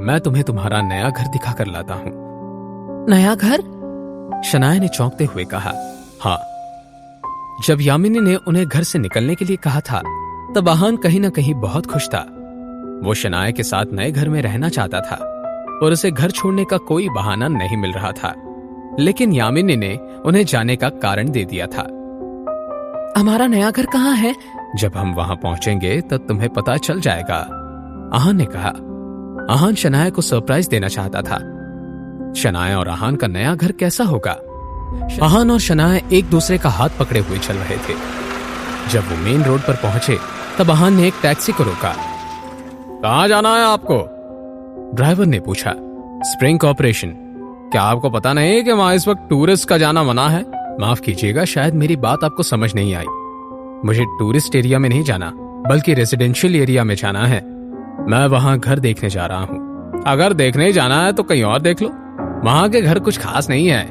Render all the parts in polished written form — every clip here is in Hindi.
मैं तुम्हें तुम्हारा नया घर दिखा कर लाता हूं। नया घर? शनाया ने चौंकते हुए कहा। हाँ। जब यामिनी ने उन्हें घर से निकलने के लिए कहा था तब आहान कहीं ना कहीं बहुत खुश था। वो शनाया के साथ नए घर में रहना चाहता था और उसे घर छोड़ने का कोई बहाना नहीं मिल रहा था, लेकिन यामिनी ने उन्हें जाने का कारण दे दिया था। हमारा नया घर कहाँ है? जब हम वहां पहुंचेंगे तब तुम्हें पता चल जाएगा, आहान ने कहा। आहान शनाया को सरप्राइज देना चाहता था। शनाया और आहान का नया घर कैसा होगा? आहान और शनाया एक दूसरे का हाथ पकड़े हुए चल रहे थे। जब वो मेन रोड पर पहुंचे तब आहान ने एक टैक्सी को रोका। कहां जाना है आपको? ड्राइवर ने पूछा। Spring corporation. क्या आपको पता नहीं कि वहां इस वक्त टूरिस्ट का जाना मना है? माफ कीजिएगा, शायद मेरी बात आपको समझ नहीं आई। मुझे टूरिस्ट एरिया में नहीं जाना बल्कि रेजिडेंशियल एरिया में जाना है। मैं वहां घर देखने जा रहा हूं। अगर देखने जाना है तो कहीं और देख लो। वहां के घर कुछ खास नहीं है।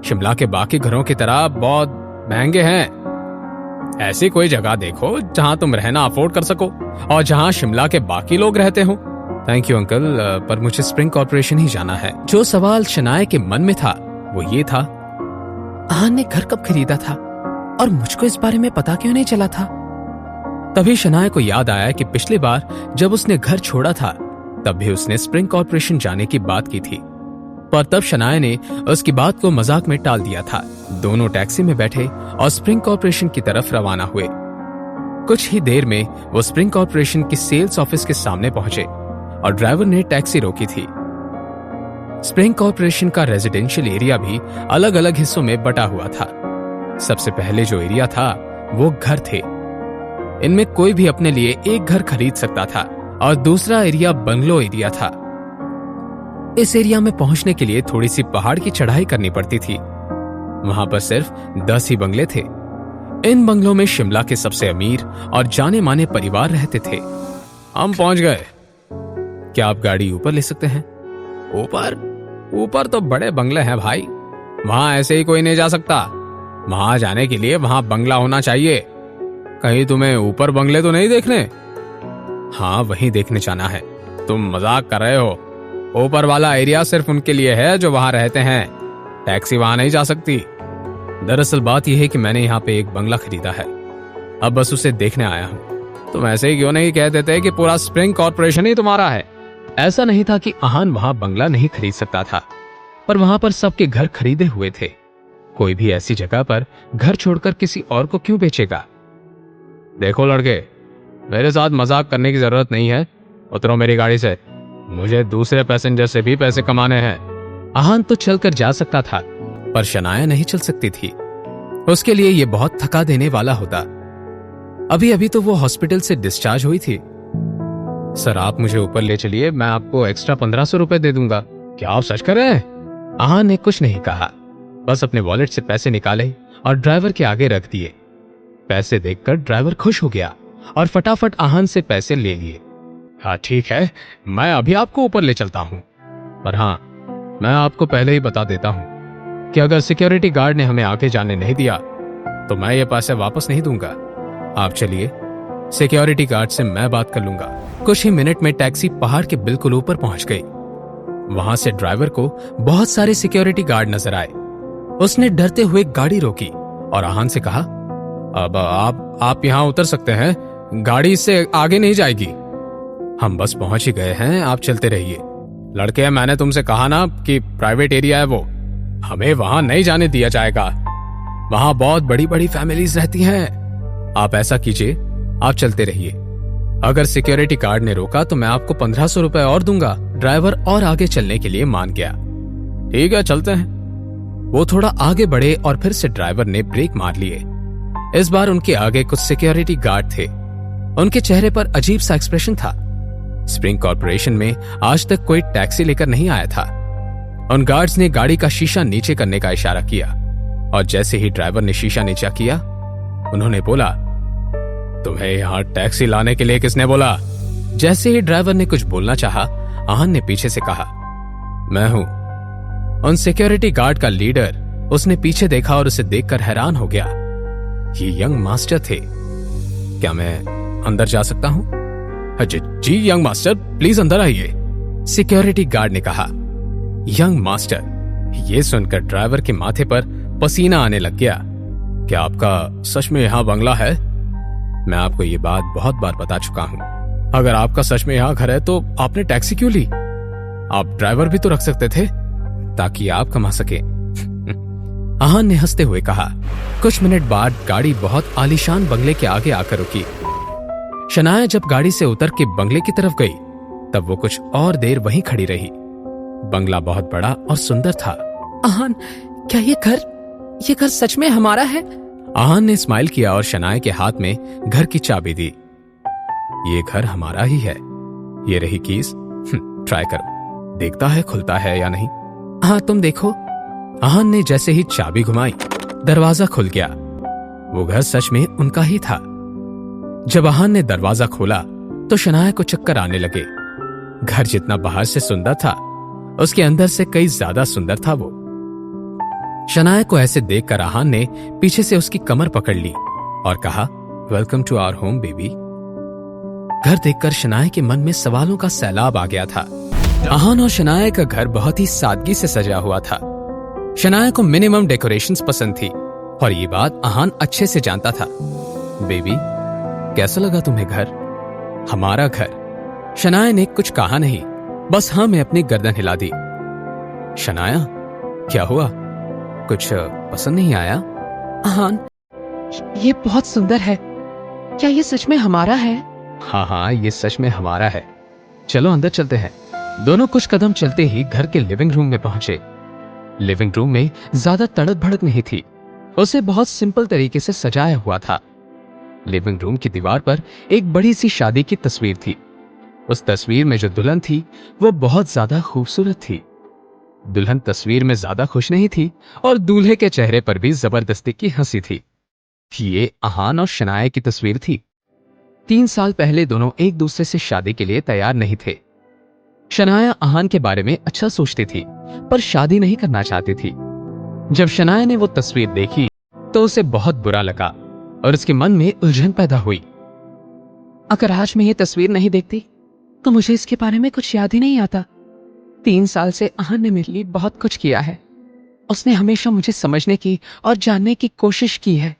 शिमला के बाकी घरों की तरह बहुत महंगे हैं। ऐसी कोई जगह देखो जहां तुम रहना अफोर्ड कर सको और जहां शिमला के बाकी लोग रहते हो। थैंक यू अंकल, पर मुझे स्प्रिंग कॉर्पोरेशन ही जाना है। जो सवाल शनाया के मन में था वो ये था, आहान ने घर कब खरीदा था और मुझको इस बारे में पता क्यों नहीं चला था? तभी शनाया को याद आया कि पिछली बार जब उसने घर छोड़ा था तब भी उसने स्प्रिंग कॉर्पोरेशन जाने की बात की थी, पर तब शनाया ने उसकी बात को मजाक में टाल दिया था। दोनों टैक्सी में बैठे और स्प्रिंग कॉर्पोरेशन की तरफ रवाना हुए। कुछ ही देर में वो स्प्रिंग कॉर्पोरेशन की सेल्स ऑफिस के सामने पहुंचे और ड्राइवर ने टैक्सी रोकी थी। स्प्रिंग कॉर्पोरेशन का रेजिडेंशियल एरिया भी अलग अलग हिस्सों में बटा हुआ था। सबसे पहले जो एरिया था वो घर थे। इनमें कोई भी अपने लिए एक घर खरीद सकता था और दूसरा एरिया बंगलो एरिया था। इस एरिया में पहुंचने के लिए थोड़ी सी पहाड़ की चढ़ाई करनी पड़ती थी। वहां पर सिर्फ 10 ही बंगले थे। इन बंगलों में शिमला के सबसे अमीर और जाने माने परिवार रहते थे। हम पहुंच गए। क्या आप गाड़ी ऊपर ले सकते हैं? ऊपर तो बड़े बंगले हैं भाई, वहां ऐसे ही कोई नहीं जा सकता। वहां जाने के लिए वहां बंगला होना चाहिए। कहीं तुम्हें ऊपर बंगले तो नहीं देखने? हाँ, वहीं देखने जाना है। तुम मजाक कर रहे हो। ऊपर वाला एरिया सिर्फ उनके लिए है जो वहां रहते हैं। टैक्सी वहां नहीं जा सकती। दरअसल बात यह है कि मैंने यहाँ पे एक बंगला खरीदा है, अब बस उसे देखने आया हूँ। तुम ऐसे ही क्यों नहीं कह देते कि पूरा स्प्रिंग कॉर्पोरेशन ही तुम्हारा है? ऐसा नहीं था कि आहान वहां बंगला नहीं खरीद सकता था, पर वहां पर सबके घर खरीदे हुए थे। कोई भी ऐसी जगह पर घर छोड़कर किसी और को क्यों बेचेगा? देखो लड़के, मेरे साथ मजाक करने की जरूरत नहीं है। उतरो मेरी गाड़ी से। मुझे दूसरे पैसेंजर से भी पैसे कमाने हैं। आहान तो चलकर जा सकता था, पर शनाया नहीं चल सकती थी। उसके लिए यह बहुत थका देने वाला होता। अभी अभी तो वो हॉस्पिटल से डिस्चार्ज हुई थी। सर, आप मुझे ऊपर ले चलिए, मैं आपको एक्स्ट्रा 1500 रुपए दे दूंगा। क्या आप सच कर रहे हैं? आहान ने कुछ नहीं कहा, बस अपने वॉलेट से पैसे निकाले और ड्राइवर के आगे रख दिए। पैसे देखकर ड्राइवर खुश हो गया और फटाफट आहान से पैसे ले लिए। हाँ ठीक है, मैं अभी आपको ऊपर ले चलता हूँ, पर हाँ, मैं आपको पहले ही बता देता हूँ कि अगर सिक्योरिटी गार्ड ने हमें आगे जाने नहीं दिया तो मैं ये पैसे वापस नहीं दूंगा। आप चलिए, सिक्योरिटी गार्ड से मैं बात कर लूंगा। कुछ ही मिनट में टैक्सी पहाड़ के बिल्कुल ऊपर पहुंच गई। वहां से ड्राइवर को बहुत सारे सिक्योरिटी गार्ड नजर आए। उसने डरते हुए गाड़ी रोकी और आहान से कहा, अब आप यहाँ उतर सकते हैं, गाड़ी इससे आगे नहीं जाएगी। हम बस पहुंच ही गए हैं, आप चलते रहिए। लड़के, मैंने तुमसे कहा ना कि प्राइवेट एरिया है वो, हमें वहां नहीं जाने दिया जाएगा। वहां बहुत बड़ी बड़ी फैमिलीज रहती हैं। आप ऐसा कीजिए, आप चलते रहिए। अगर सिक्योरिटी गार्ड ने रोका तो मैं आपको 1500 रुपए और दूंगा। ड्राइवर और आगे चलने के लिए मान गया। ठीक है, चलते हैं। वो थोड़ा आगे बढ़े और फिर से ड्राइवर ने ब्रेक मार लिए। इस बार उनके आगे कुछ सिक्योरिटी गार्ड थे। उनके चेहरे पर अजीब सा एक्सप्रेशन था। स्प्रिंग कॉर्पोरेशन में आज तक कोई टैक्सी लेकर नहीं आया था। उन गार्ड्स ने गाड़ी का शीशा नीचे करने का इशारा किया और जैसे ही ड्राइवर ने शीशा नीचा किया, उन्होंने बोला, तुम्हें यहां टैक्सी लाने के लिए किसने बोला? जैसे ही ड्राइवर ने कुछ बोलना चाहा, आहान ने पीछे से कहा, मैं हूं। उन सिक्योरिटी गार्ड का लीडर। उसने पीछे देखा और उसे देखकर हैरान हो गया। ये यंग मास्टर थे। क्या मैं अंदर जा सकता हूं? जी यंग मास्टर, प्लीज अंदर आइए। सिक्योरिटी गार्ड ने कहा। यंग मास्टर, ये सुनकर ड्राइवर के माथे पर पसीना आने लग गया। क्या आपका सच में यहाँ बंगला है? मैं आपको ये बात बहुत बार बता चुका हूँ। अगर आपका सच में यहाँ घर है तो आपने टैक्सी क्यों ली? आप ड्राइवर भी तो रख सकते थे ताकि आप कमा सके। आहान ने हंसते हुए कहा। कुछ मिनट बाद गाड़ी बहुत आलीशान बंगले के आगे आकर रुकी। शनाया जब गाड़ी से उतर के बंगले की तरफ गई तब वो कुछ और देर वहीं खड़ी रही। बंगला बहुत बड़ा और सुंदर था। आहान, क्या ये घर सच में हमारा है? आहान ने स्माइल किया और शनाया के हाथ में घर की चाबी दी। ये घर हमारा ही है। ये रही कीज, ट्राई करो, देखता है खुलता है या नहीं। हाँ, तुम देखो। आहान ने जैसे ही चाबी घुमाई दरवाजा खुल गया। वो घर सच में उनका ही था। जब आहान ने दरवाजा खोला तो शनाया को चक्कर आने लगे। घर जितना बाहर से सुंदर था उसके अंदर से कई ज्यादा सुंदर था वो। शनाया को ऐसे देखकर आहान ने पीछे से उसकी कमर पकड़ ली और कहा, welcome to our home baby. घर देखकर शनाया के मन में सवालों का सैलाब आ गया था। आहान और शनाया का घर बहुत ही सादगी से सजा हुआ था। शनाया को मिनिमम डेकोरेशंस पसंद थी और ये बात आहान अच्छे से जानता था। बेबी, कैसा लगा तुम्हें घर? हमारा घर। शनाया ने कुछ कहा नहीं, बस हाँ में अपनी गर्दन हिला दी। शनाया, क्या हुआ? कुछ पसंद नहीं आया? आहान, ये बहुत सुंदर है। क्या ये सच में हमारा है? हाँ, ये सच में हमारा है। चलो अंदर चलते हैं। दोनों कुछ कदम चलते ही घर के लिविंग रूम में पहुंचे। लिविंग रूम में ज्यादा तड़क भड़क नहीं थी, उसे बहुत सिंपल तरीके से सजाया हुआ था। लिविंग रूम की दीवार पर एक बड़ी सी शादी की तस्वीर थी। उस तस्वीर में जो दुल्हन थी वो बहुत ज्यादा खूबसूरत थी। दुल्हन तस्वीर में ज्यादा खुश नहीं थी और दूल्हे के चेहरे पर भी जबरदस्ती की हंसी थी। ये आहान और शनाया की तस्वीर थी। 3 साल पहले दोनों एक दूसरे से शादी के लिए तैयार नहीं थे। शनाया आहान के बारे में अच्छा सोचती थी पर शादी नहीं करना चाहती थी। जब शनाया ने वो तस्वीर देखी तो उसे बहुत बुरा लगा और उसके मन में उलझन पैदा हुई। अगर आज मैं ये तस्वीर नहीं देखती तो मुझे इसके बारे में कुछ याद ही नहीं आता। 3 साल से आहान ने मेरे लिए बहुत कुछ किया है। उसने हमेशा मुझे समझने की और जानने की कोशिश की है,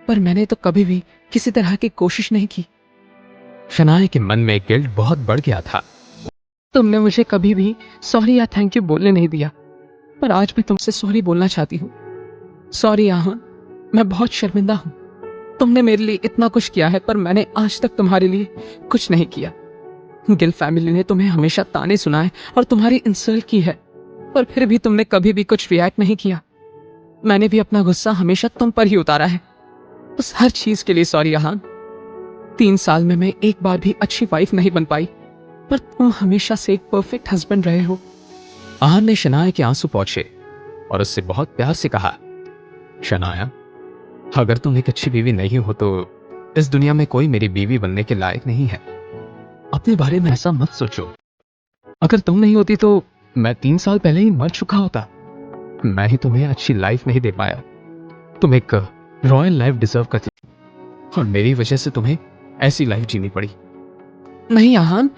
पर मैंने तो कभी भी किसी तरह की कोशिश नहीं की। शनाया के मन में गिल्ट बहुत बढ़ गया था। तुमने मुझे कभी भी सॉरी या थैंक यू बोलने नहीं दिया, पर आज मैं तुमसे सॉरी बोलना चाहती हूँ। सॉरी आहान, मैं बहुत शर्मिंदा हूँ। तुमने मेरे लिए इतना कुछ किया है पर मैंने आज तक तुम्हारे लिए कुछ नहीं किया। गिल फैमिली ने तुम्हें हमेशा ताने सुनाए और तुम्हारी इंसल्ट की है, पर फिर भी तुमने कभी भी कुछ रिएक्ट नहीं किया। मैंने भी अपना गुस्सा हमेशा तुम पर ही उतारा है। उस हर चीज के लिए सॉरी आहान। 3 साल में मैं एक बार भी अच्छी वाइफ नहीं बन पाई, पर तुम हमेशा से एक परफेक्ट हस्बैंड रहे हो। आहान ने शनाया के आंसू पोंछे और उससे बहुत प्यार से कहा, शनाया, अगर तुम एक अच्छी बीवी नहीं हो तो इस दुनिया में कोई मेरी बीवी बनने के लायक नहीं है। अपने बारे में ऐसा मत सोचो। अगर तुम नहीं होती तो मैं 3 साल पहले ही मर चुका होता। मैं ही तुम्हें अच्छी लाइफ नहीं दे पाया। तुम एक रॉयल लाइफ डिजर्व करती और मेरी वजह से तुम्हें ऐसी लाइफ जीनी पड़ी। नहीं आहान,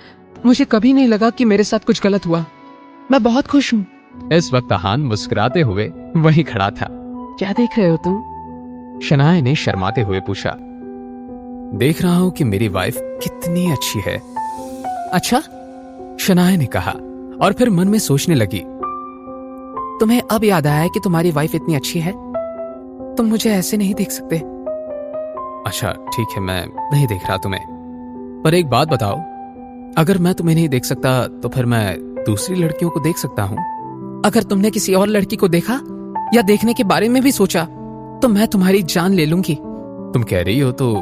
मुझे कभी नहीं लगा कि मेरे साथ कुछ गलत हुआ। मैं बहुत खुश हूँ। इस वक्त आहान मुस्कुराते हुए वहीं खड़ा था। क्या देख रहे हो तुम? शनाया ने शर्माते हुए पूछा। देख रहा हूं कि मेरी वाइफ कितनी अच्छी है। अच्छा, शनाया ने कहा और फिर मन में सोचने लगी। तुम्हें अब याद आया कि तुम्हारी वाइफ इतनी अच्छी है? तुम मुझे ऐसे नहीं देख सकते। अच्छा ठीक है, मैं नहीं देख रहा तुम्हें, पर एक बात बताओ, अगर मैं तुम्हें नहीं देख सकता तो फिर मैं दूसरी लड़कियों को देख सकता हूँ? अगर तुमने किसी और लड़की को देखा या देखने के बारे में भी सोचा तो मैं तुम्हारी जान ले लूंगी। तुम कह रही हो तो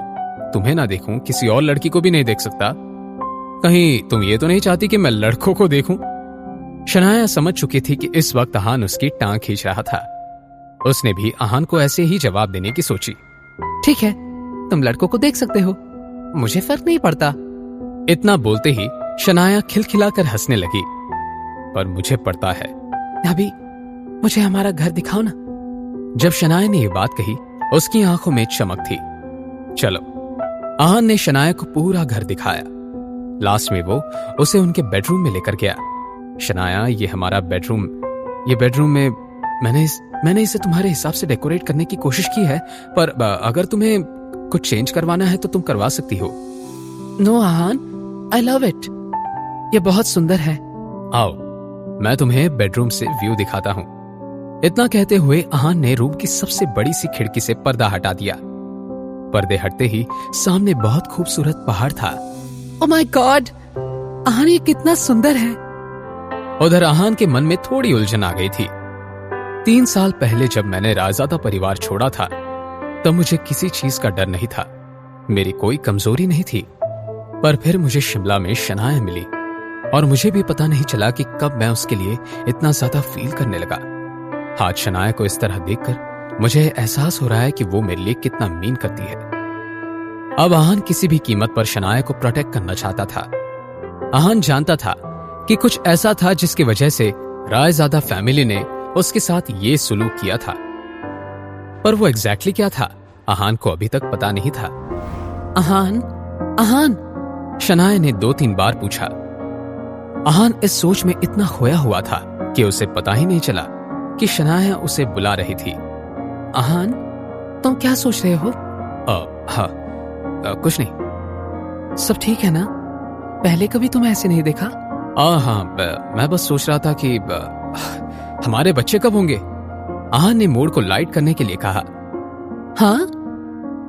तुम्हें ना देखूं, किसी और लड़की को भी नहीं देख सकता? कहीं तुम ये तो नहीं चाहती कि मैं लड़कों को देखूं? शनाया समझ चुकी थी कि इस वक्त आहान उसकी टांग खींच रहा था। उसने भी आहान को ऐसे ही जवाब देने की सोची। ठीक है, तुम लड़कों को देख सकते हो, मुझे फर्क नहीं पड़ता। इतना बोलते ही शनाया खिलखिलाकर हंसने लगी। पर मुझे पड़ता है। अभी मुझे हमारा घर दिखाओ ना। जब शनाया ने यह बात कही उसकी आंखों में चमक थी। चलो। आहान ने शनाया को पूरा घर दिखाया। लास्ट में वो उसे उनके बेडरूम में लेकर गया शनाया, ये हमारा बेडरूम, ये बेडरूम में मैंने इसे तुम्हारे हिसाब से डेकोरेट करने की कोशिश की है, पर अगर तुम्हें कुछ चेंज करवाना है तो तुम करवा सकती हो। No Ahaan, I love it, ये बहुत सुंदर है। आओ, मैं तुम्हें बेडरूम से व्यू दिखाता हूँ। इतना कहते हुए आहान ने रूम की सबसे बड़ी सी खिड़की से पर्दा हटा दिया। पर्दे हटते ही सामने बहुत खूबसूरत पहाड़ था। ओह माय गॉड, आहान ये कितना सुंदर है। उधर आहान के मन में थोड़ी उलझन आ गई थी। 3 साल पहले जब मैंने रायजादा परिवार छोड़ा था, तब मुझे किसी चीज का डर नहीं था, मेरी कोई कमजोरी नहीं थी। पर फिर मुझे शिमला में शनाया मिली और मुझे भी पता नहीं चला कि कब मैं उसके लिए इतना ज्यादा फील करने लगा। आज शनाया को इस तरह देखकर मुझे एहसास हो रहा है कि वो मेरे लिए कितना मीन करती है। अब आहान किसी भी कीमत पर शनाया को प्रोटेक्ट करना चाहता था। आहान जानता था कि कुछ ऐसा था जिसकी वजह से रायजादा फैमिली ने उसके साथ ये सुलूक किया था, पर वो एग्जैक्टली क्या था आहान को अभी तक पता नहीं था। आहान, आहान, शनाया ने 2-3 बार पूछा। आहान इस सोच में इतना खोया हुआ था कि उसे पता ही नहीं चला कि शनाया उसे बुला रही थी। आहान, तुम क्या सोच रहे हो? हाँ, कुछ नहीं। सब ठीक है ना? पहले कभी तुम्हें ऐसे नहीं देखा। हाँ, मैं बस सोच रहा था कि हमारे बच्चे कब होंगे। आहान ने मूड को लाइट करने के लिए कहा। हाँ,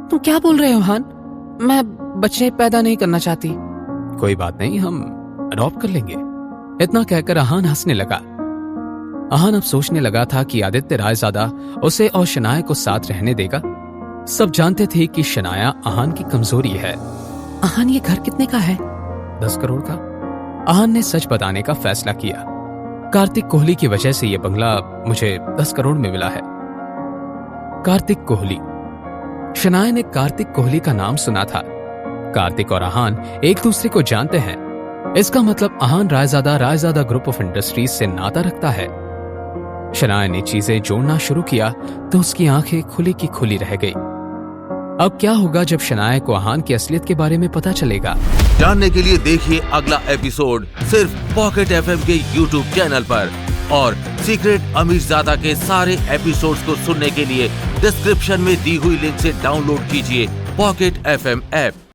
तुम क्या बोल रहे हो आहान? मैं बच्चे पैदा नहीं करना चाहती। कोई बात नहीं, हम अडॉप्ट कर लेंगे। इतना कहकर आहान हंसने लगा। आहान अब सोचने लगा था कि आदित्य रायजादा उसे और शनाया को साथ रहने देगा। सब जानते थे कि शनाया आहान की कमजोरी है। आहान, ये घर कितने का है? 10 करोड़ का। आहान ने सच बताने का फैसला किया। कार्तिक कोहली की वजह से यह बंगला मुझे 10 करोड़ में मिला है। कार्तिक कोहली। शनाया ने कार्तिक कोहली का नाम सुना था। कार्तिक और आहान एक दूसरे को जानते हैं। इसका मतलब आहान रायजादा ग्रुप ऑफ इंडस्ट्रीज से नाता रखता है। शनाया ने चीजें जोड़ना शुरू किया तो उसकी आंखें खुली की खुली रह गई। अब क्या होगा जब शनाया को आहान की असलियत के बारे में पता चलेगा? जानने के लिए देखिए अगला एपिसोड सिर्फ पॉकेट एफएम के YouTube चैनल पर, और सीक्रेट अमीरजादा के सारे एपिसोड्स को सुनने के लिए डिस्क्रिप्शन में दी हुई लिंक से डाउनलोड कीजिए पॉकेट एफएम ऐप।